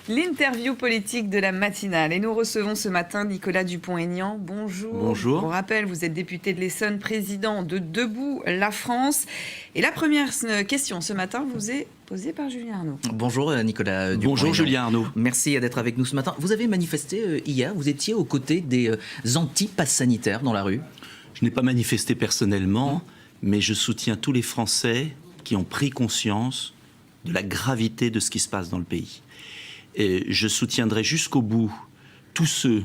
L'interview politique de la matinale. Et nous recevons ce matin Nicolas Dupont-Aignan. Bonjour. Bonjour. Pour rappel, vous êtes député de l'Essonne, président de Debout la France. Et la première question ce matin vous est posée par Julien Arnaud. Bonjour Nicolas Dupont-Aignan. Bonjour Julien Arnaud. Merci d'être avec nous ce matin. Vous avez manifesté hier, vous étiez aux côtés des anti-pass sanitaires dans la rue. Je n'ai pas manifesté personnellement, mais je soutiens tous les Français qui ont pris conscience de la gravité de ce qui se passe dans le pays. Et je soutiendrai jusqu'au bout tous ceux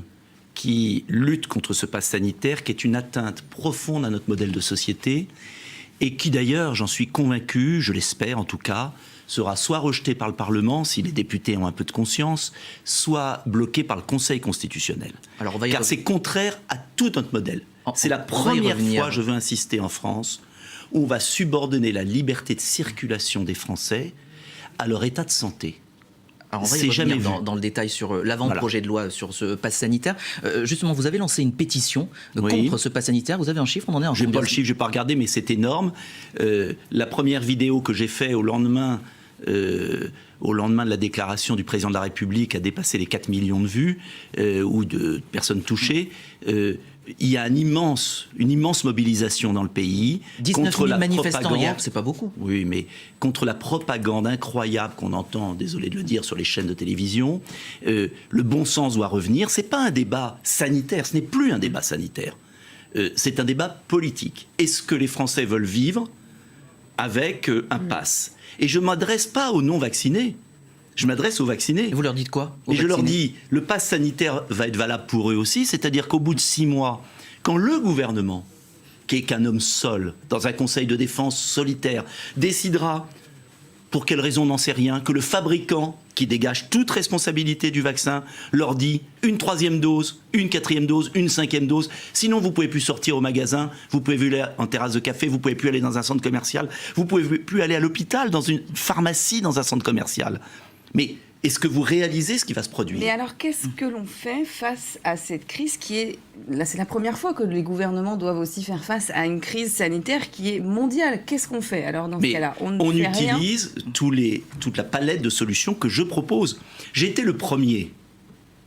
qui luttent contre ce pass sanitaire, qui est une atteinte profonde à notre modèle de société, et qui d'ailleurs, j'en suis convaincu, je l'espère en tout cas, sera soit rejeté par le Parlement, si les députés ont un peu de conscience, soit bloqué par le Conseil constitutionnel. Alors car c'est contraire à tout notre modèle. C'est la première fois, je veux insister, en France, où on va subordonner la liberté de circulation des Français à leur état de santé. Alors on va y revenir dans le détail sur l'avant-projet de loi sur ce pass sanitaire. Justement, vous avez lancé une pétition contre ce pass sanitaire. Vous avez un chiffre, on en est en J'ai pas le chiffre, je n'ai pas regardé, mais c'est énorme. La première vidéo que j'ai faite au lendemain de la déclaration du président de la République a dépassé les 4 millions de vues ou de personnes touchées. Il y a une immense mobilisation dans le pays contre la manifestants hier, c'est pas beaucoup. Oui, mais contre la propagande incroyable qu'on entend, désolé de le dire, sur les chaînes de télévision. Le bon sens doit revenir. C'est pas un débat sanitaire, ce n'est plus un débat sanitaire. C'est un débat politique. Est-ce que les Français veulent vivre avec un pass? Et je ne m'adresse pas aux non-vaccinés. Je m'adresse aux vaccinés. Et vous leur dites quoi? Et je leur dis, le pass sanitaire va être valable pour eux aussi, c'est-à-dire qu'au bout de 6 mois, quand le gouvernement, qui est qu'un homme seul, dans un conseil de défense solitaire, décidera, pour quelle raison on n'en sait rien, que le fabricant, qui dégage toute responsabilité du vaccin, leur dit une 3e dose, une 4e dose, une 5e dose. Sinon, vous ne pouvez plus sortir au magasin, vous ne pouvez plus aller en terrasse de café, vous ne pouvez plus aller dans un centre commercial, vous ne pouvez plus aller à l'hôpital, dans une pharmacie, dans un centre commercial. Mais est-ce que vous réalisez ce qui va se produire? Mais alors, qu'est-ce que l'on fait face à cette crise qui est... Là, c'est la première fois que les gouvernements doivent aussi faire face à une crise sanitaire qui est mondiale. Qu'est-ce qu'on fait alors dans ce cas-là? On utilise toute la palette de solutions que je propose. J'ai été le premier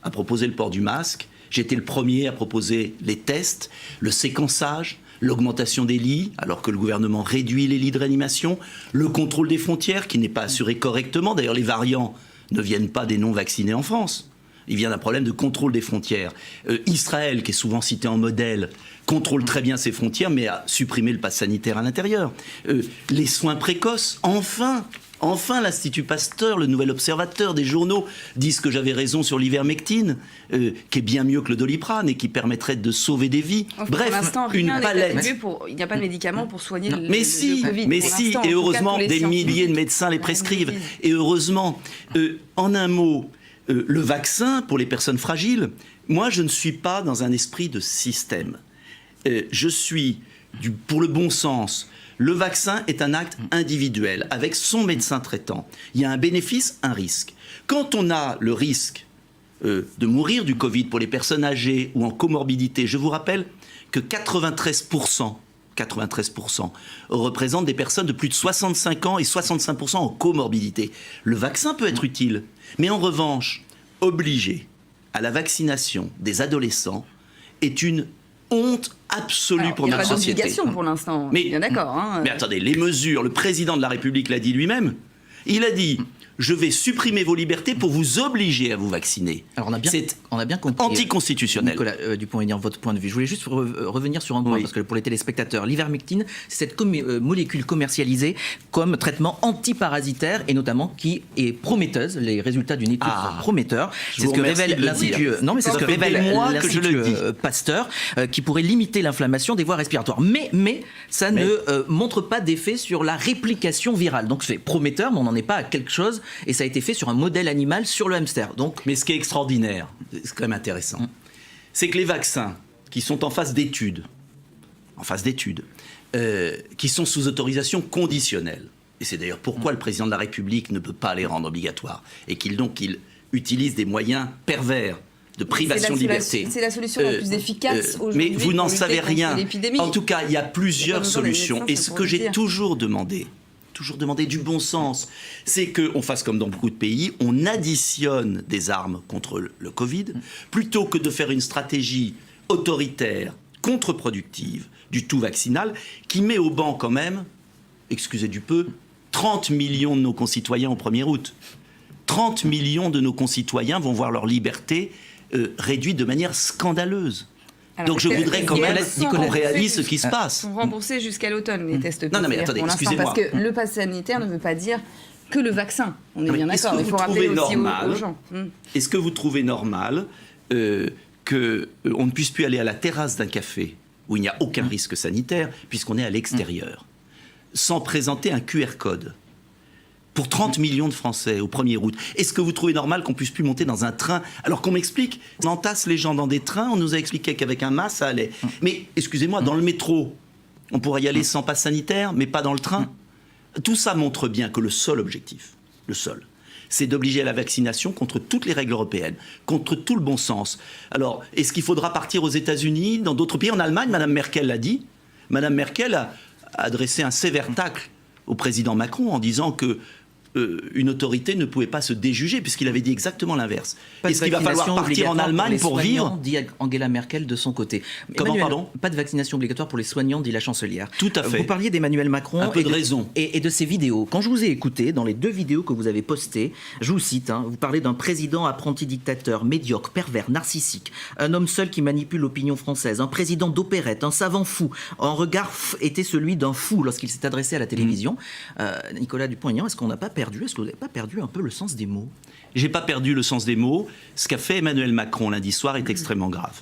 à proposer le port du masque. J'ai été le premier à proposer les tests, le séquençage, l'augmentation des lits, alors que le gouvernement réduit les lits de réanimation, le contrôle des frontières qui n'est pas assuré correctement. D'ailleurs, les variants ne viennent pas des non-vaccinés en France. Il vient d'un problème de contrôle des frontières. Israël, qui est souvent cité en modèle, contrôle très bien ses frontières, mais a supprimé le pass sanitaire à l'intérieur. Les soins précoces, Enfin, l'Institut Pasteur, le nouvel observateur des journaux, disent que j'avais raison sur l'ivermectine, qui est bien mieux que le Doliprane et qui permettrait de sauver des vies. Bref, une palette. Il n'y a pas de médicaments pour soigner le Covid. Mais si, et heureusement, des milliers de médecins les prescrivent. Et heureusement, en un mot, le vaccin pour les personnes fragiles, moi, je ne suis pas dans un esprit de système. Je suis pour le bon sens. Le vaccin est un acte individuel, avec son médecin traitant. Il y a un bénéfice, un risque. Quand on a le risque de mourir du Covid pour les personnes âgées ou en comorbidité, je vous rappelle que 93% représentent des personnes de plus de 65 ans et 65% en comorbidité. Le vaccin peut être utile, mais en revanche, obliger à la vaccination des adolescents est une honte absolue pour notre société. Il n'y a pas d'obligation pour l'instant, bien d'accord. Mais attendez, les mesures, le président de la République l'a dit lui-même, il a dit « je vais supprimer vos libertés pour vous obliger à vous vacciner ». Alors on a bien compris. Anticonstitutionnel. Nicolas Dupont-Aignan, votre point de vue. Je voulais juste revenir sur un point, parce que pour les téléspectateurs, l'ivermectine, c'est cette molécule commercialisée comme traitement antiparasitaire et notamment qui est prometteuse. Les résultats d'une étude sont prometteurs. C'est ce que révèle l'Institut Pasteur, qui pourrait limiter l'inflammation des voies respiratoires. Mais ça ne montre pas d'effet sur la réplication virale. Donc c'est prometteur, mais on n'en est pas à quelque chose. Et ça a été fait sur un modèle animal, sur le hamster. Mais ce qui est extraordinaire, c'est quand même intéressant, c'est que les vaccins qui sont en phase d'études, qui sont sous autorisation conditionnelle, et c'est d'ailleurs pourquoi le président de la République ne peut pas les rendre obligatoires, et qu'il utilise des moyens pervers de privation de liberté. C'est la solution la plus efficace aujourd'hui. Mais vous n'en savez rien. En tout cas, il y a plusieurs solutions. Et ce que j'ai toujours demandé, toujours demandé du bon sens. C'est qu'on fasse comme dans beaucoup de pays, on additionne des armes contre le Covid, plutôt que de faire une stratégie autoritaire, contre-productive, du tout vaccinal, qui met au banc quand même, excusez du peu, 30 millions de nos concitoyens au 1er août. 30 millions de nos concitoyens vont voir leur liberté réduite de manière scandaleuse. Alors, donc je voudrais quand même qu'on réalise ce qui se passe. Sont remboursés jusqu'à l'automne, les tests PCR. Non, mais attendez, excusez-moi. Parce que le pass sanitaire ne veut pas dire que le vaccin. On est bien est-ce d'accord. que Il vous faut rappeler trouvez aussi normal, aux gens. Est-ce que vous trouvez normal qu'on ne puisse plus aller à la terrasse d'un café où il n'y a aucun risque sanitaire, puisqu'on est à l'extérieur, sans présenter un QR code pour 30 millions de Français au 1er août? Est-ce que vous trouvez normal qu'on puisse plus monter dans un train alors qu'on m'explique, on entasse les gens dans des trains, on nous a expliqué qu'avec un masque ça allait. Mais excusez-moi, dans le métro, on pourrait y aller sans passe sanitaire, mais pas dans le train. Tout ça montre bien que le seul objectif, c'est d'obliger à la vaccination contre toutes les règles européennes, contre tout le bon sens. Alors, est-ce qu'il faudra partir aux États-Unis, dans d'autres pays? En Allemagne, Mme Merkel l'a dit. Mme Merkel a adressé un sévère tacle au président Macron en disant que une autorité ne pouvait pas se déjuger, puisqu'il avait dit exactement l'inverse. Est-ce qu'il va falloir partir en Allemagne pour vivre? Dit Angela Merkel de son côté. Comment, pardon? Pas de vaccination obligatoire pour les soignants, dit la chancelière. Tout à fait. Vous parliez d'Emmanuel Macron. Un peu de raison. Et de ses vidéos. Quand je vous ai écouté, dans les 2 vidéos que vous avez postées, je vous cite, vous parlez d'un président apprenti dictateur, médiocre, pervers, narcissique, un homme seul qui manipule l'opinion française, un président d'opérette, un savant fou. Un regard était celui d'un fou lorsqu'il s'est adressé à la télévision. Nicolas Dupont-Aignan, est-ce que vous n'avez pas perdu un peu le sens des mots? J'ai pas perdu le sens des mots. Ce qu'a fait Emmanuel Macron lundi soir est extrêmement grave.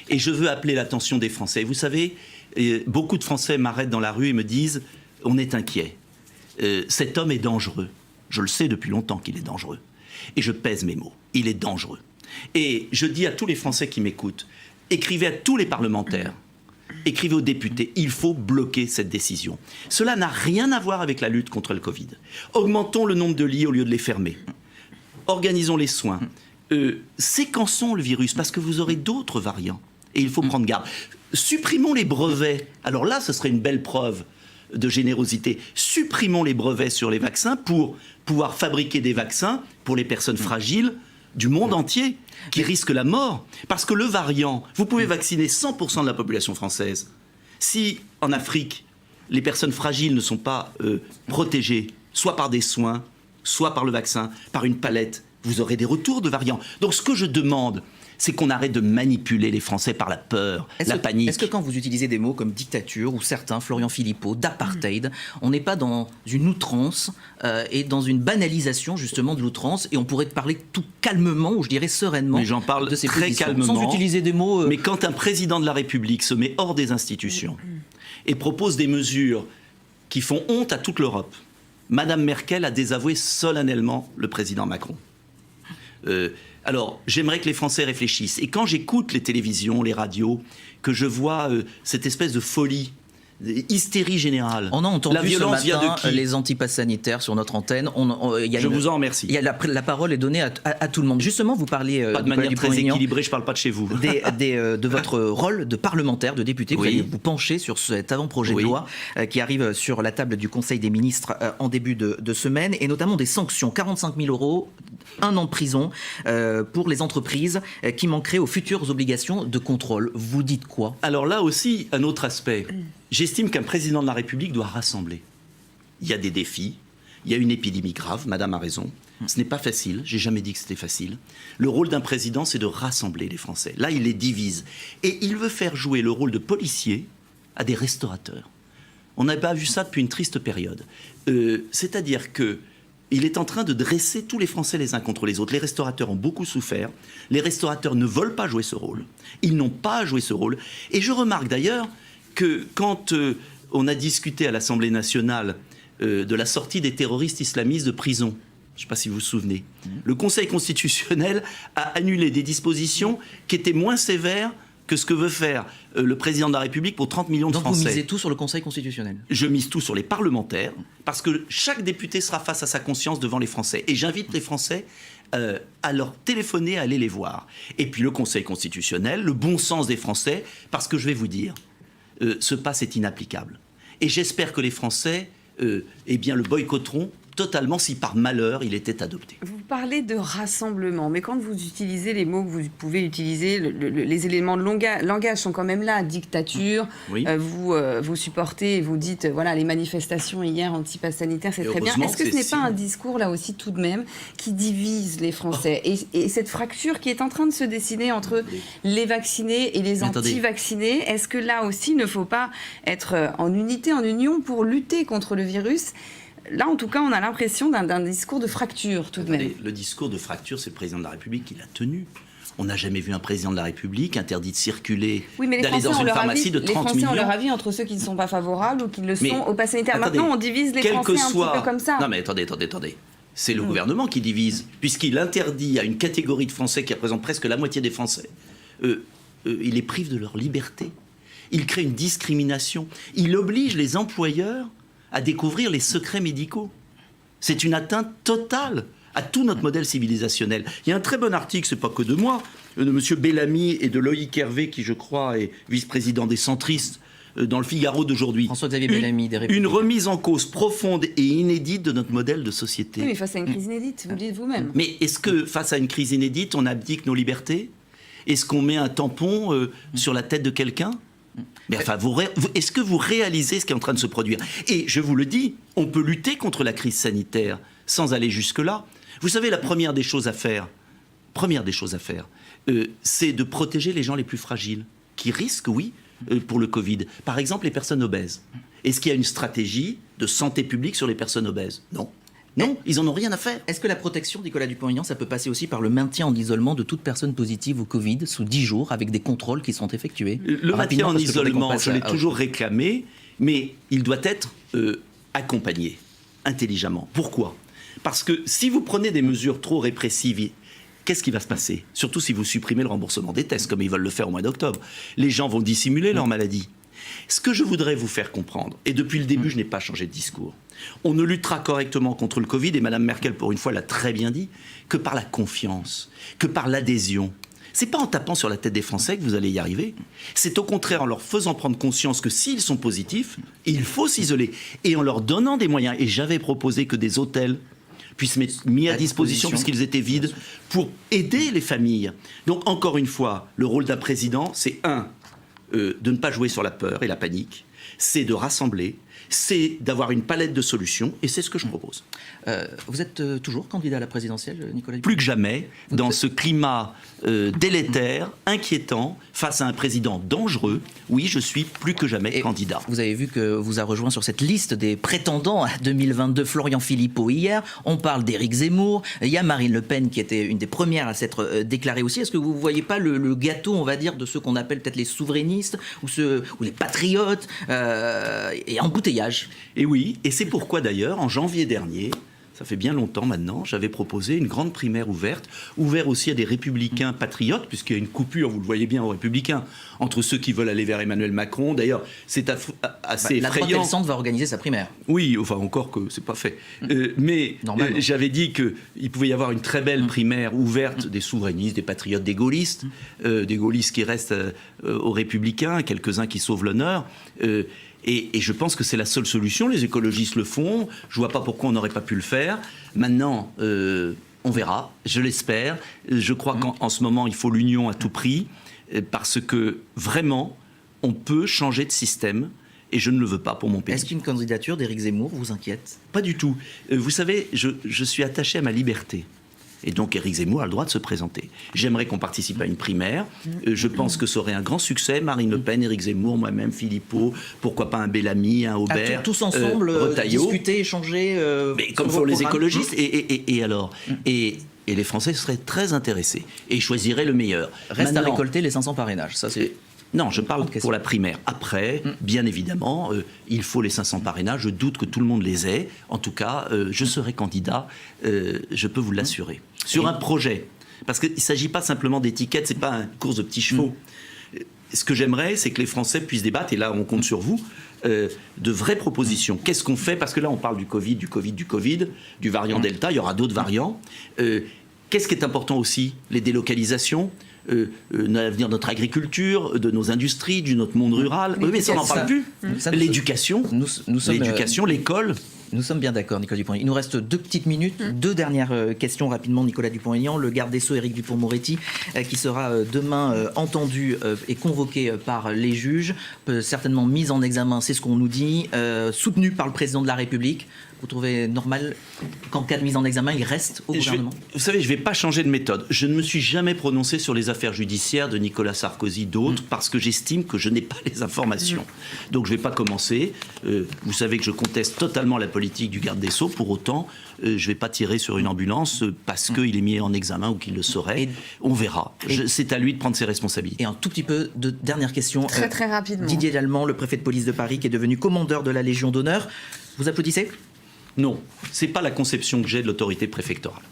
Et je veux appeler l'attention des Français. Vous savez, beaucoup de Français m'arrêtent dans la rue et me disent « on est inquiet. Cet homme est dangereux. » Je le sais depuis longtemps qu'il est dangereux. Et je pèse mes mots. Il est dangereux. Et je dis à tous les Français qui m'écoutent, écrivez à tous les parlementaires, écrivez aux députés, il faut bloquer cette décision. Cela n'a rien à voir avec la lutte contre le Covid. Augmentons le nombre de lits au lieu de les fermer. Organisons les soins. Séquençons le virus, parce que vous aurez d'autres variants. Et il faut prendre garde. Supprimons les brevets. Alors là, ce serait une belle preuve de générosité. Supprimons les brevets sur les vaccins pour pouvoir fabriquer des vaccins pour les personnes fragiles du monde entier qui risquent la mort. Parce que le variant, vous pouvez vacciner 100% de la population française. Si, en Afrique, les personnes fragiles ne sont pas protégées, soit par des soins, soit par le vaccin, par une palette, vous aurez des retours de variants. Donc ce que je demande, c'est qu'on arrête de manipuler les Français par la peur, la panique. Est-ce que quand vous utilisez des mots comme dictature, ou certains, Florian Philippot, d'apartheid, on n'est pas dans une outrance et dans une banalisation justement de l'outrance, et on pourrait parler tout calmement, ou je dirais sereinement, mais j'en parle de ces très positions, calmement, sans utiliser des mots... Mais quand un président de la République se met hors des institutions et propose des mesures qui font honte à toute l'Europe, Madame Merkel a désavoué solennellement le président Macron. Alors, j'aimerais que les Français réfléchissent. Et quand j'écoute les télévisions, les radios, que je vois cette espèce de folie, hystérie générale. On a entendu la violence ce matin vient de qui? les antipasses sanitaires sur notre antenne. Je vous en remercie. La parole est donnée à tout le monde. Justement, vous parliez pas de manière très équilibrée, je ne parle pas de chez vous. De votre rôle de parlementaire, de député. Vous allez vous pencher sur cet avant-projet de loi qui arrive sur la table du Conseil des ministres en début de semaine, et notamment des sanctions, 45 000 €, 1 an de prison pour les entreprises qui manqueraient aux futures obligations de contrôle. Vous dites quoi? Alors là aussi, un autre aspect. J'estime qu'un président de la République doit rassembler. Il y a des défis, il y a une épidémie grave, madame a raison. Ce n'est pas facile, j'ai jamais dit que c'était facile. Le rôle d'un président, c'est de rassembler les Français. Là, il les divise. Et il veut faire jouer le rôle de policier à des restaurateurs. On n'a pas vu ça depuis une triste période. C'est-à-dire que il est en train de dresser tous les Français les uns contre les autres. Les restaurateurs ont beaucoup souffert. Les restaurateurs ne veulent pas jouer ce rôle. Ils n'ont pas joué ce rôle. Et je remarque d'ailleurs que quand on a discuté à l'Assemblée nationale de la sortie des terroristes islamistes de prison, je ne sais pas si vous vous souvenez, le Conseil constitutionnel a annulé des dispositions qui étaient moins sévères que ce que veut faire le président de la République pour 30 millions de Français. Donc vous misez tout sur le Conseil constitutionnel? Je mise tout sur les parlementaires, parce que chaque député sera face à sa conscience devant les Français. Et j'invite les Français à leur téléphoner, à aller les voir. Et puis le Conseil constitutionnel, le bon sens des Français, parce que je vais vous dire, ce pass est inapplicable. Et j'espère que les Français eh bien, le boycotteront totalement si par malheur il était adopté. Vous parlez de rassemblement, mais quand vous utilisez les mots que vous pouvez utiliser, les éléments de langage sont quand même là. Dictature, Oui. Vous supportez et vous dites, voilà, les manifestations hier anti-pass sanitaire, c'est Et très bien. heureusement Est-ce que que ce n'est c'est pas si. un discours, là aussi, tout de même, qui divise les Français et cette fracture qui est en train de se dessiner entre les vaccinés et les Mais attendez. anti-vaccinés, est-ce que là aussi, il ne faut pas être en unité, en union pour lutter contre le virus ? Là, en tout cas, on a l'impression d'un discours de fracture, tout de même. Attendez, le discours de fracture, c'est le président de la République qui l'a tenu. On n'a jamais vu un président de la République interdit de circuler, Oui, mais les d'aller Français dans ont une leur pharmacie avis, de 30 millions. ont leur avis entre ceux qui ne sont pas favorables ou qui le Mais sont au pass sanitaire. attendez, Maintenant, on divise les quel Français que un soit... petit peu comme ça. Non mais attendez. C'est le gouvernement qui divise, puisqu'il interdit à une catégorie de Français qui représente presque la moitié des Français, il les prive de leur liberté. Il crée une discrimination. Il oblige les employeurs à découvrir les secrets médicaux. C'est une atteinte totale à tout notre modèle civilisationnel. Il y a un très bon article, c'est pas que de moi, de M. Bellamy et de Loïc Hervé, qui je crois est vice-président des centristes, dans le Figaro d'aujourd'hui. François-Xavier Bellamy, des Une Républicains. remise en cause profonde et inédite de notre modèle de société. Oui, mais face à une crise inédite, vous le dites vous-même. Mais est-ce que, face à une crise inédite, on abdique nos libertés ? Est-ce qu'on met un tampon sur la tête de quelqu'un ? Mais enfin, est-ce que vous réalisez ce qui est en train de se produire ? Et je vous le dis, on peut lutter contre la crise sanitaire sans aller jusque-là. Vous savez, la première des choses à faire, c'est de protéger les gens les plus fragiles, qui risquent, oui, pour le Covid. Par exemple, les personnes obèses. Est-ce qu'il y a une stratégie de santé publique sur les personnes obèses ? Non. Non, ils en ont rien à faire. Est-ce que la protection, Nicolas Dupont-Aignan, ça peut passer aussi par le maintien en isolement de toute personne positive au Covid sous 10 jours avec des contrôles qui sont effectués Le maintien rapidement, en parce que je voudrais qu'on isolement, passe je l'ai à- toujours réclamé, mais il doit être accompagné intelligemment. Pourquoi ? Parce que si vous prenez des mesures trop répressives, qu'est-ce qui va se passer ? Surtout si vous supprimez le remboursement des tests, comme ils veulent le faire au mois d'octobre. Les gens vont dissimuler leur maladie. Ce que je voudrais vous faire comprendre, et depuis le début, je n'ai pas changé de discours, on ne luttera correctement contre le Covid, et Mme Merkel, pour une fois, l'a très bien dit, que par la confiance, que par l'adhésion. C'est pas en tapant sur la tête des Français que vous allez y arriver. C'est au contraire en leur faisant prendre conscience que s'ils sont positifs, il faut s'isoler. Et en leur donnant des moyens. Et j'avais proposé que des hôtels puissent être mis à disposition, puisqu'ils étaient vides, pour aider les familles. Donc, encore une fois, le rôle d'un président, c'est de ne pas jouer sur la peur et la panique, c'est de rassembler, c'est d'avoir une palette de solutions, et c'est ce que je propose. Vous êtes toujours candidat à la présidentielle, Nicolas Dupont-Aignan ? Plus que jamais, dans ce climat délétère, inquiétant, face à un président dangereux, oui, je suis plus que jamais candidat. Vous avez vu que vous a rejoint sur cette liste des prétendants à 2022 Florian Philippot hier. On parle d'Éric Zemmour. Il y a Marine Le Pen qui était une des premières à s'être déclarée aussi. Est-ce que vous ne voyez pas le gâteau, on va dire, de ceux qu'on appelle peut-être les souverainistes ou les patriotes et embouteillage ? Et oui, et c'est pourquoi d'ailleurs, en janvier dernier, ça fait bien longtemps maintenant, j'avais proposé une grande primaire ouverte aussi à des républicains patriotes, puisqu'il y a une coupure, vous le voyez bien, aux républicains, entre ceux qui veulent aller vers Emmanuel Macron. D'ailleurs, c'est assez La droite et effrayant. le centre va organiser sa primaire. Oui, enfin encore que c'est pas fait. Mais Normalement. j'avais dit qu'il pouvait y avoir une très belle primaire ouverte des souverainistes, des patriotes, des gaullistes qui restent aux républicains, quelques-uns qui sauvent l'honneur. Et je pense que c'est la seule solution. Les écologistes le font. Je vois pas pourquoi on n'aurait pas pu le faire. Maintenant, on verra. Je l'espère. Je crois qu'en ce moment, il faut l'union à tout prix, parce que vraiment, on peut changer de système. Et je ne le veux pas pour mon pays. Est-ce qu'une candidature d'Éric Zemmour vous inquiète ? Pas du tout. Vous savez, je suis attaché à ma liberté. Et donc Éric Zemmour a le droit de se présenter. J'aimerais qu'on participe à une primaire. Je pense que ça aurait un grand succès. Marine Le Pen, Éric Zemmour, moi-même, Philippot, pourquoi pas un Bellamy, un Aubert, tous ensemble, Retailleau. discuter, échanger. Mais comme sur font vos les programmes. écologistes. Et alors et les Français seraient très intéressés et choisiraient le meilleur. Reste à Maintenant, récolter les 500 parrainages. Ça, c'est... Non, je parle Grande question. pour la primaire. Après, bien évidemment, il faut les 500 parrainages. Je doute que tout le monde les ait. En tout cas, je serai candidat, je peux vous l'assurer. Sur un projet. Parce qu'il ne s'agit pas simplement d'étiquettes, ce n'est pas une course de petits chevaux. Ce que j'aimerais, c'est que les Français puissent débattre, et là, on compte sur vous, de vraies propositions. Qu'est-ce qu'on fait ? Parce que là, on parle du Covid, du variant Delta, il y aura d'autres variants. Qu'est-ce qui est important aussi ? Les délocalisations. l'avenir de notre agriculture, de nos industries, de notre monde rural. Oui, mais ça, on n'en parle plus. L'éducation, l'école. Nous sommes bien d'accord, Nicolas Dupont-Aignan. Il nous reste 2 petites minutes. 2 dernières questions rapidement, Nicolas Dupont-Aignan. Le garde des Sceaux, Éric Dupond-Moretti, qui sera demain entendu et convoqué par les juges, certainement mis en examen, c'est ce qu'on nous dit, soutenu par le président de la République. Vous trouvez normal qu'en cas de mise en examen, il reste au gouvernement ? Vous savez, je ne vais pas changer de méthode. Je ne me suis jamais prononcé sur les affaires judiciaires de Nicolas Sarkozy, d'autres, parce que j'estime que je n'ai pas les informations. Donc je ne vais pas commencer. Vous savez que je conteste totalement la politique du garde des Sceaux. Pour autant, je ne vais pas tirer sur une ambulance parce qu'il est mis en examen ou qu'il le serait. On verra. C'est à lui de prendre ses responsabilités. Et un tout petit peu de dernière question. Très rapidement. Didier Lallemand, le préfet de police de Paris, qui est devenu commandeur de la Légion d'honneur. Vous applaudissez ? Non, ce n'est pas la conception que j'ai de l'autorité préfectorale.